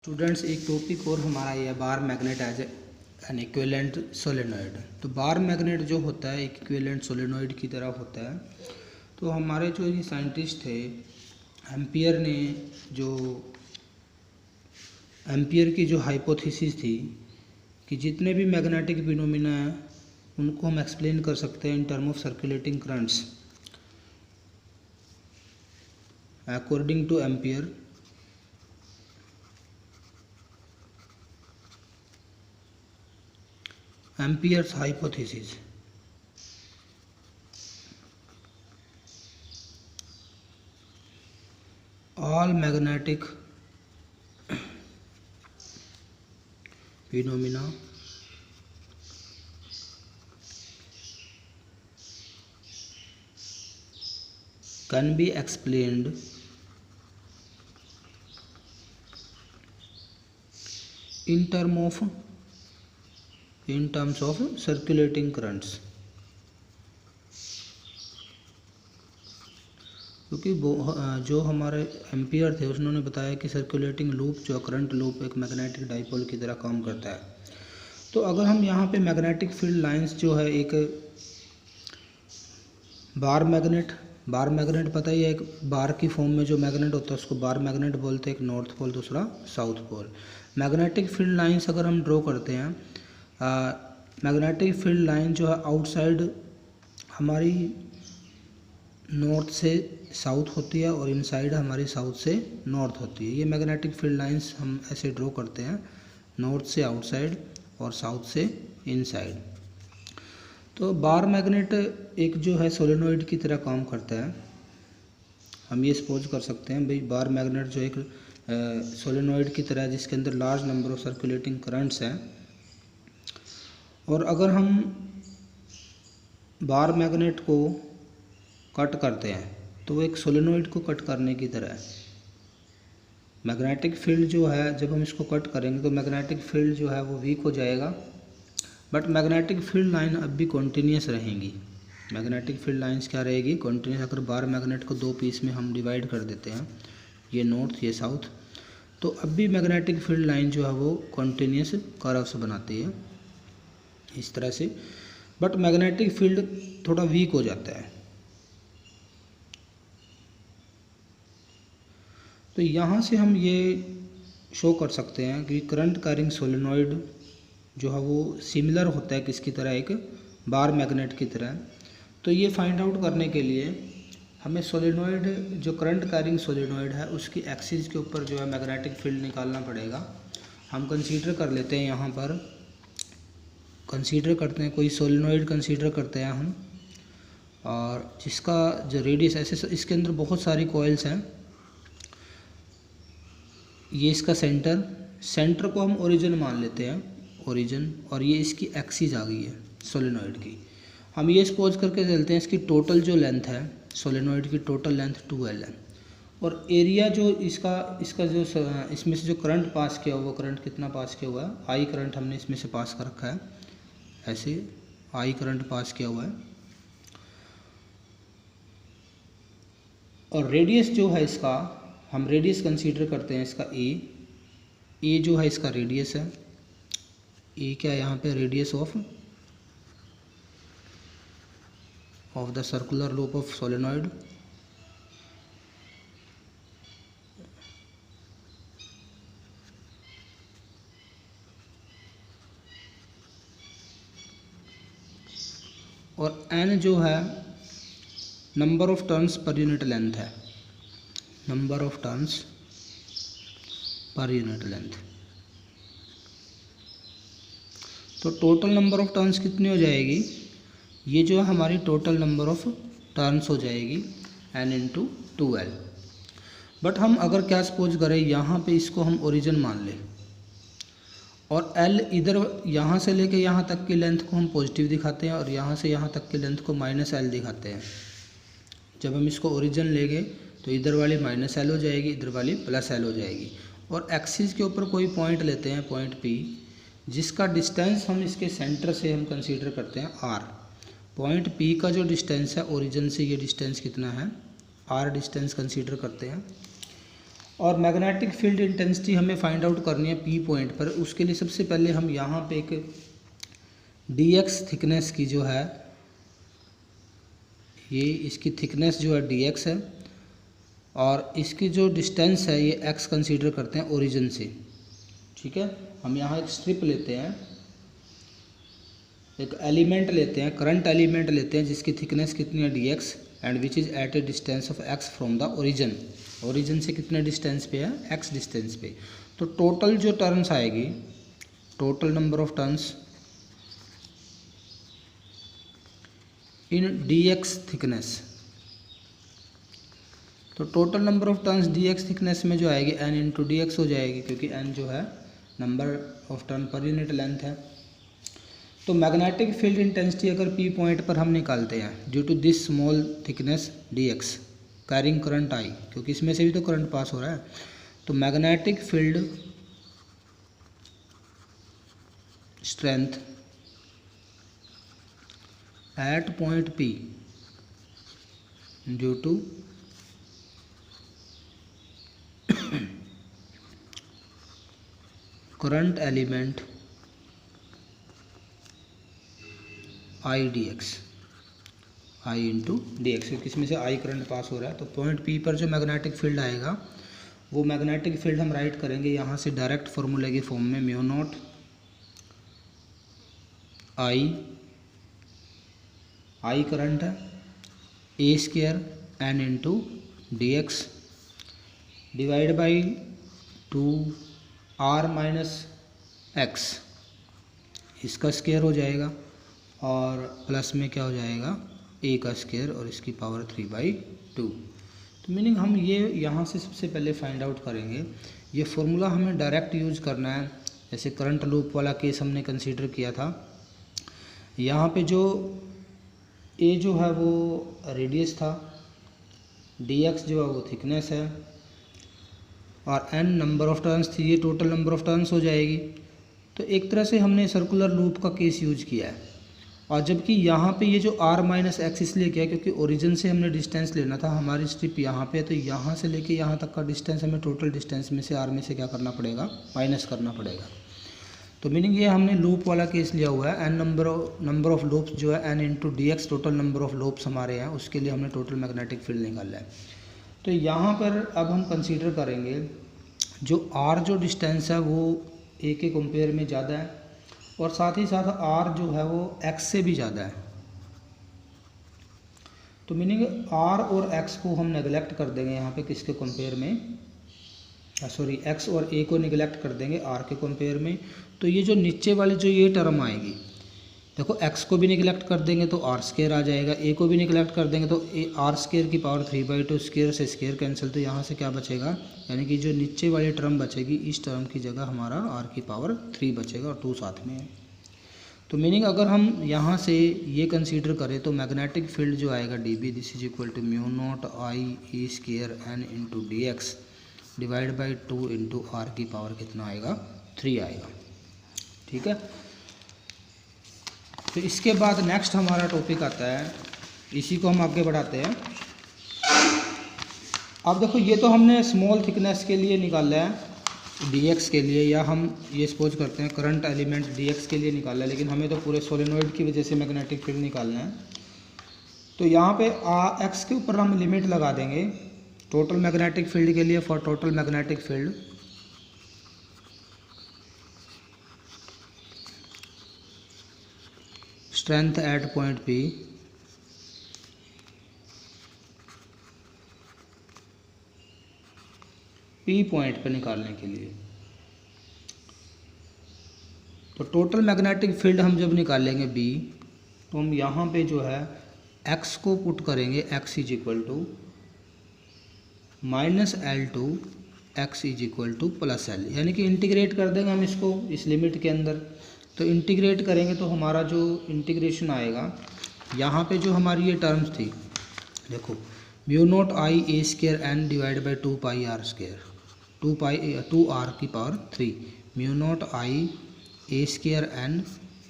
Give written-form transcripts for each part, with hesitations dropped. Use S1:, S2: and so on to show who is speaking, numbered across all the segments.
S1: Students, एक topic और हमारा ये bar magnet as an equivalent solenoid. तो बार मैग्नेट जो होता है एक इक्विवेलेंट सोलेनॉइड की तरह होता है। तो हमारे जो ये साइंटिस्ट थे एम्पियर ने, जो एम्पियर की जो हाइपोथेसिस थी कि जितने भी मैग्नेटिक फिनोमिना हैं उनको हम एक्सप्लेन कर सकते हैं in term of circulating currents according two ampere. Ampere's hypothesis, all magnetic phenomena can be explained in terms of circulating currents, क्योंकि जो हमारे एम्पियर थे उन्होंने बताया कि सर्कुलेटिंग लूप जो करंट लूप एक मैग्नेटिक डाइपोल की तरह काम करता है। तो अगर हम यहाँ पे मैग्नेटिक फील्ड लाइंस जो है एक बार मैग्नेट पता ही है, एक बार की फॉर्म में जो मैग्नेट होता है उसको बार मैग्नेट बोलते हैं, एक नॉर्थ पोल दूसरा south pole. Magnetic field lines अगर हम ड्रॉ करते हैं, मैग्नेटिक फील्ड लाइन जो है आउटसाइड हमारी नॉर्थ से साउथ होती है और इनसाइड हमारी साउथ से नॉर्थ होती है। ये मैग्नेटिक फील्ड लाइंस हम ऐसे ड्रॉ करते हैं, नॉर्थ से आउटसाइड और साउथ से इनसाइड। तो बार मैग्नेट एक जो है सोलेनॉइड की तरह काम करता है। हम ये सपोज कर सकते हैं भाई बार मैग्नेट जो एक सोलेनॉइड की तरह है जिसके अंदर large number of circulating currents हैं। और अगर हम बार मैग्नेट को कट करते हैं तो वो एक सोलेनॉइड को कट करने की तरह है। मैग्नेटिक फील्ड जो है जब हम इसको कट करेंगे तो मैग्नेटिक फील्ड जो है वो वीक हो जाएगा, बट मैग्नेटिक फील्ड लाइन अब भी कॉन्टीन्यूस रहेंगी। मैग्नेटिक फील्ड लाइंस क्या रहेगी? कॉन्टीन्यूस। अगर बार मैग्नेट को दो पीस में हम डिवाइड कर देते हैं, ये नॉर्थ ये साउथ, तो अब भी मैग्नेटिक फील्ड लाइन जो है वो कॉन्टीन्यूस कर्व्स बनाती है इस तरह से, बट मैग्नेटिक फील्ड थोड़ा वीक हो जाता है। तो यहाँ से हम ये शो कर सकते हैं कि करंट कैरिंग सोलेनॉइड जो है वो सिमिलर होता है किसकी तरह? एक बार मैग्नेट की तरह। तो ये फाइंड आउट करने के लिए हमें सोलेनॉइड जो करंट कैरिंग सोलेनॉइड है उसकी एक्सिस के ऊपर जो है मैग्नेटिक फील्ड निकालना पड़ेगा। हम कंसीडर कर लेते हैं, यहाँ पर कंसीडर करते हैं, कोई सोलेनॉइड कंसीडर करते हैं हम, और जिसका जो रेडियस ऐसे इसके अंदर बहुत सारी कॉइल्स हैं। ये इसका सेंटर को हम ओरिजिन मान लेते हैं, ओरिजिन, और ये इसकी एक्सिस आ गई है सोलेनॉइड की। हम ये सपोज करके चलते हैं इसकी टोटल जो लेंथ है सोलेनॉइड की टोटल लेंथ 2L है, और एरिया जो इसका जो इसमें से जो करंट पास किया हुआ, करंट कितना पास किया हुआ है? आई करंट हमने इसमें से पास कर रखा है, ऐसे आई करंट पास किया हुआ है। और रेडियस जो है इसका, हम रेडियस कंसीडर करते हैं इसका ए जो है इसका रेडियस है। ए क्या है यहाँ पे? Radius of the circular loop of solenoid. और एन जो है number of turns per unit length है, number of turns per unit length. तो टोटल नंबर ऑफ टर्न्स कितनी हो जाएगी? ये जो है हमारी टोटल नंबर ऑफ टर्न्स हो जाएगी n इंटू 2L। बट हम अगर क्या सपोज करें, यहाँ पे इसको हम ओरिजिन मान लें और L इधर यहाँ से लेके यहाँ तक की लेंथ को हम पॉजिटिव दिखाते हैं और यहाँ से यहाँ तक की लेंथ को -L दिखाते हैं। जब हम इसको ओरिजिन लेंगे तो इधर वाली -L हो जाएगी, इधर वाली +L हो जाएगी। और एक्सिस के ऊपर कोई पॉइंट लेते हैं, पॉइंट P, जिसका डिस्टेंस हम इसके सेंटर से हम कंसीडर करते हैं R। पॉइंट P का जो डिस्टेंस है ओरिजिन से, ये डिस्टेंस कितना है? R डिस्टेंस कंसीडर करते हैं। और मैग्नेटिक फील्ड इंटेंसिटी हमें फाइंड आउट करनी है पी पॉइंट पर। उसके लिए सबसे पहले हम यहाँ पे एक dx थिकनेस की जो है, ये इसकी थिकनेस जो है dx है, और इसकी जो डिस्टेंस है ये x कंसीडर करते हैं ओरिजिन से। ठीक है, हम यहाँ एक स्ट्रिप लेते हैं, एक एलिमेंट लेते हैं, करंट एलिमेंट लेते हैं जिसकी थिकनेस कितनी है dx and which is at a distance of x from the origin. Origin से कितने डिस्टेंस पे है, x डिस्टेंस पे। तो टोटल जो टर्न्स आएगी, total number of turns in dx thickness, तो total number of turns dx thickness में जो आएगी n इंटू डी हो जाएगी, क्योंकि n जो है नंबर ऑफ टर्न पर यूनिट लेंथ है। तो मैग्नेटिक फील्ड इंटेंसिटी अगर P पॉइंट पर हम निकालते हैं, due to this small thickness dx carrying current I, क्योंकि इसमें से भी तो करंट पास हो रहा है, तो magnetic field strength at point P due to current element I dx, I into D X, क्योंकि इसमें से I करंट पास हो रहा है। तो पॉइंट P पर जो मैग्नेटिक फील्ड आएगा वो मैग्नेटिक फील्ड हम राइट करेंगे यहाँ से डायरेक्ट फॉर्मूले की फॉर्म में, म्यू नॉट I करंट है, a square N into D X divide by 2r minus X, इसका स्क्वायर हो जाएगा, और प्लस में क्या हो जाएगा, a का स्क्वायर और इसकी पावर 3/2। तो मीनिंग हम ये यहाँ से सबसे पहले फाइंड आउट करेंगे। ये फॉर्मूला हमें डायरेक्ट यूज करना है, जैसे करंट लूप वाला केस हमने कंसीडर किया था। यहाँ पे जो a जो है वो रेडियस था, dx जो है वो थिकनेस है, और n नंबर ऑफ टर्न्स थी, ये टोटल नंबर ऑफ टर्न्स हो जाएगी। तो एक तरह से हमने सर्कुलर लूप का केस यूज किया है। और जबकि यहाँ पे ये जो r माइनस एक्स इसलिए किया क्योंकि ओरिजिन से हमने डिस्टेंस लेना था, हमारी स्ट्रिप यहाँ पे है, तो यहाँ से लेके यहाँ तक का डिस्टेंस हमें टोटल डिस्टेंस में से r में से क्या करना पड़ेगा, माइनस करना पड़ेगा। तो मीनिंग ये हमने लूप वाला केस लिया हुआ है, n नंबर ऑफ लूप्स जो है n into D x, total number of loops हमारे हैं, उसके लिए हमने टोटल मैग्नेटिक फील्ड निकाला है। तो यहाँ पर अब हम कंसीडर करेंगे जो r जो डिस्टेंस है वो a के कंपेयर में ज़्यादा है, और साथ ही साथ r जो है वो x से भी ज़्यादा है। तो मीनिंग r और x को हम नेगलेक्ट कर देंगे यहाँ पे, किसके कंपेयर में, सॉरी x और a को निगलेक्ट कर देंगे r के कंपेयर में। तो ये जो नीचे वाली जो ये टर्म आएगी, देखो x को भी निगलेक्ट कर देंगे तो r स्क्वायर आ जाएगा, a को भी निगलेक्ट कर देंगे तो r स्क्वायर की पावर 3/2, स्क्वायर से स्क्वायर कैंसिल, तो यहाँ से क्या बचेगा, यानी कि जो नीचे वाली टर्म बचेगी, इस टर्म की जगह हमारा r की पावर 3 बचेगा और 2 साथ में है। तो मीनिंग अगर हम यहाँ से ये कंसीडर करें तो मैग्नेटिक फील्ड जो आएगा dB, this is equal to mu naught I e square n into D X divide by 2 into r की पावर कितना आएगा, 3 आएगा। ठीक है, तो इसके बाद नेक्स्ट हमारा टॉपिक आता है, इसी को हम आगे बढ़ाते हैं। अब देखो ये तो हमने स्मॉल थिकनेस के लिए निकाला है dx के लिए, या हम ये सपोज करते हैं करंट एलिमेंट dx के लिए निकाला है, लेकिन हमें तो पूरे सोलेनोइड की वजह से मैग्नेटिक फील्ड निकालना है। तो यहाँ पे x के ऊपर हम लिमिट लगा देंगे टोटल मैग्नेटिक फील्ड के लिए। For total magnetic field strength at point P point पर निकालने के लिए, तो टोटल मैग्नेटिक फील्ड हम जब निकालेंगे B, तो हम यहाँ पे जो है x को पुट करेंगे, x is equal to minus L2 x is equal to plus L, यानी कि इंटीग्रेट कर देंगे हम इसको इस लिमिट के अंदर। तो इंटीग्रेट करेंगे तो हमारा जो इंटीग्रेशन आएगा, यहाँ पे जो हमारी ये टर्म्स थी, देखो mu naught I a square n divide by 2πr square, 2r की power 3, mu naught I a square n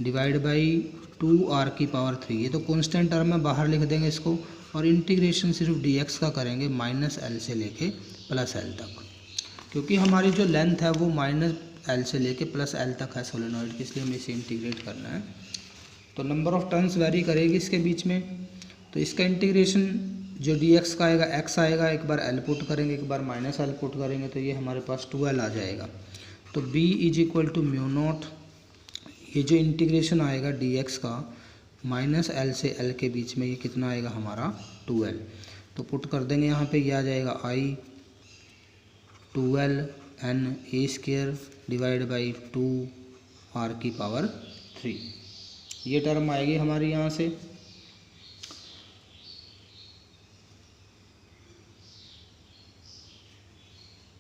S1: divide by 2r की पावर 3, ये तो कांस्टेंट टर्म है, बाहर लिख देंगे इसको, और इंटीग्रेशन सिर्फ dx का करेंगे माइनस L से लेके प्लस L तक। क्योंकि हमारी जो लेंथ है वो -L से लेके +L तक है सोलेनॉइड की, इसलिए हमें इसे इंटीग्रेट करना है। तो नंबर ऑफ़ टर्न्स वेरी करेगी इसके बीच में, तो इसका इंटीग्रेशन जो dx का आएगा x आएगा, एक बार L पुट करेंगे, एक बार -L पुट करेंगे, तो ये हमारे पास 2L आ जाएगा। तो b = μ0, ये जो इंटीग्रेशन आएगा dx का -L से L के बीच में, ये कितना आएगा हमारा 2L। तो पुट कर देंगे यहाँ पे, ये आ जाएगा I 2L NA² divide by 2r⁻3, ये टर्म आएगी हमारी यहाँ से।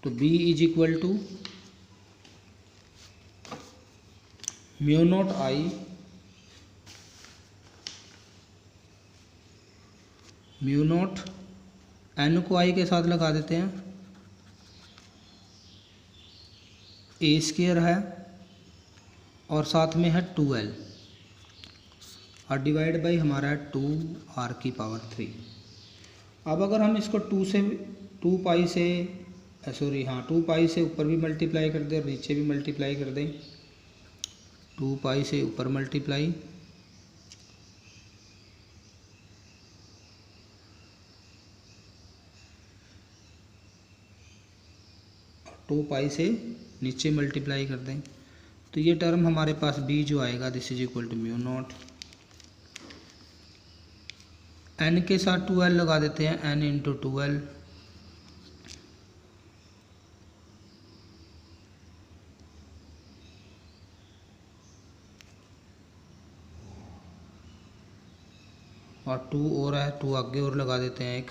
S1: तो b = μ0I μ0 n को I के साथ लगा देते हैं, A² है और साथ में है 2L और डिवाइड बाई हमारा है 2r⁻3। अब अगर हम इसको 2 पाई से ऊपर भी मल्टीप्लाई कर दें और नीचे भी मल्टीप्लाई कर दें, 2 पाई से ऊपर मल्टीप्लाई, 2 पाई से नीचे मल्टीप्लाई कर दें, तो ये टर्म हमारे पास b जो आएगा this is equal to μ0 n के साथ 2L लगा देते हैं, n × 2L और 2 और है, 2 आगे और लगा देते हैं एक,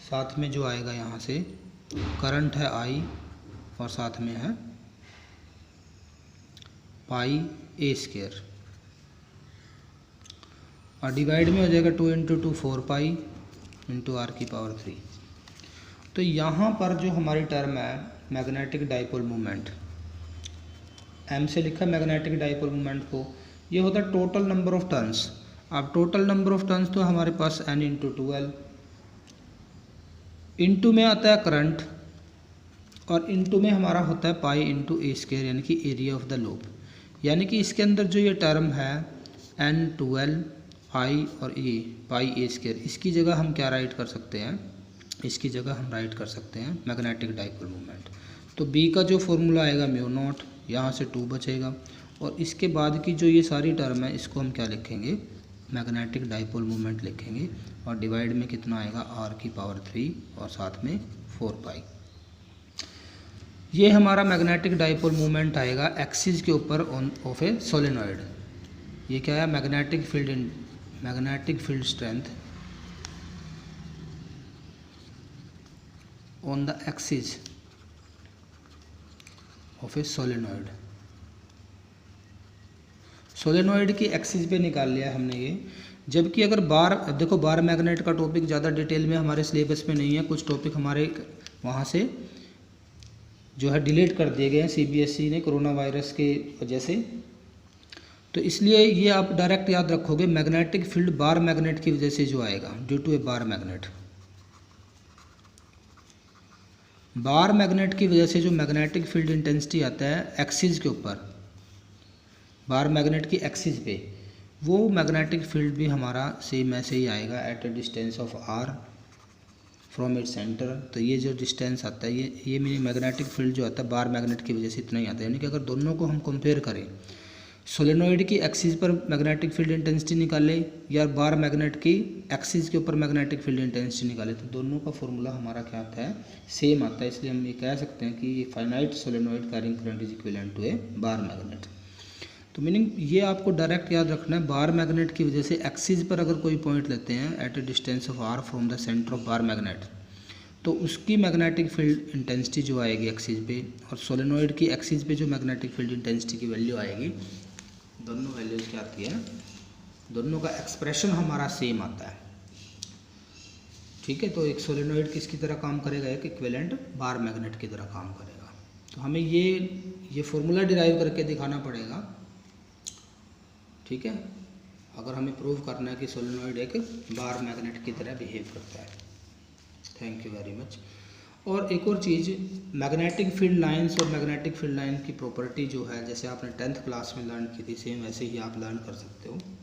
S1: साथ में जो आएगा यहाँ से करंट है I और साथ में है πa² और डिवाइड में हो जाएगा 2 × 2 4 पाई × r⁻3। तो यहाँ पर जो हमारी टर्म है मैग्नेटिक डाइपोल मोमेंट, m से लिखा मैग्नेटिक डाइपोल मोमेंट को, ये होता है टोटल नंबर ऑफ टर्न्स। अब टोटल नंबर ऑफ टर्न्स तो हमारे पास n × 2L, इनटू में आता है करंट और इनटू में हमारा होता है पाई × a² यानी कि एरिया ऑफ द लूप। यानी कि इसके अंदर जो ये टर्म है n 2L I और a πa², इसकी जगह हम क्या राइट कर सकते हैं, इसकी जगह हम राइट कर सकते हैं मैग्नेटिक डाइपोल मोमेंट। तो b का जो फॉर्मूला आएगा μ0, यहाँ से 2 बचेगा और इसके बाद की जो ये सारी टर्म है इसको हम क्या लिखेंगे, मैग्नेटिक डाइपोल मोमेंट लिखेंगे और डिवाइड में कितना आएगा r⁻3 और साथ में 4 पाई। ये हमारा मैग्नेटिक डाइपोल मोमेंट आएगा एक्सिस के ऊपर ऑफ ए सोलेनॉइड। ये क्या है, magnetic field strength on the axis of A solenoid. Solenoid की एक्सिस पे निकाल लिया हमने ये। जबकि अगर बार मैग्नेट का टॉपिक ज़्यादा डिटेल में हमारे सिलेबस में नहीं है, कुछ टॉपिक हमारे वहाँ से जो है डिलीट कर दिए गए हैं CBSE ने कोरोना वायरस के वजह से। तो इसलिए ये आप डायरेक्ट याद रखोगे, मैग्नेटिक फील्ड बार मैग्नेट की वजह से जो आएगा due to a bar magnet. Bar magnet की वजह से जो मैग्नेटिक फील्ड इंटेंसिटी आता है एक्सिस के ऊपर, बार मैग्नेट की एक्सिस पे, वो मैग्नेटिक फील्ड भी हमारा सेम ऐसे ही आएगा at a distance of r from it centre. तो ये जो डिस्टेंस आता है ये मेरी मैग्नेटिक फील्ड जो आता है बार मैग्नेट की वजह से इतना ही आता है। यानी कि अगर दोनों को हम कंपेयर करें, सोलेनॉइड की एक्सिस पर मैग्नेटिक फील्ड इंटेंसिटी निकाले या बार मैग्नेट की एक्सिस के ऊपर मैग्नेटिक फील्ड इंटेंसिटी निकाले, तो दोनों का फॉर्मूला हमारा क्या आता है, सेम आता है। इसलिए हम ये कह सकते हैं कि ये finite solenoid carrying current is equivalent to a bar magnet. तो मीनिंग ये आपको डायरेक्ट याद रखना है, बार मैग्नेट की वजह से एक्सिस पर अगर कोई पॉइंट लेते हैं at a distance of r from the centre of bar magnet, तो उसकी मैग्नेटिक फील्ड इंटेंसिटी जो आएगी एक्सिस पे, और सोलेनॉइड की एक्सिस पे जो मैग्नेटिक फील्ड इंटेंसिटी की वैल्यू आएगी, दोनों वैल्यूज क्या आती है, दोनों का एक्सप्रेशन हमारा सेम आता है। ठीक है, तो एक सोलेनॉइड किसकी तरह काम करेगा, एक इक्विवेलेंट बार मैग्नेट की तरह काम करेगा। तो हमें ये फॉर्मूला डिराइव करके दिखाना पड़ेगा। ठीक है, अगर हमें प्रूव करना है कि सोलेनॉइड एक बार मैग्नेट की तरह बिहेव करता है। Thank you very much. और एक और चीज़, मैग्नेटिक फील्ड लाइंस और मैग्नेटिक फील्ड लाइन की प्रॉपर्टी जो है, जैसे आपने 10th क्लास में लर्न की थी, सेम वैसे ही आप लर्न कर सकते हो।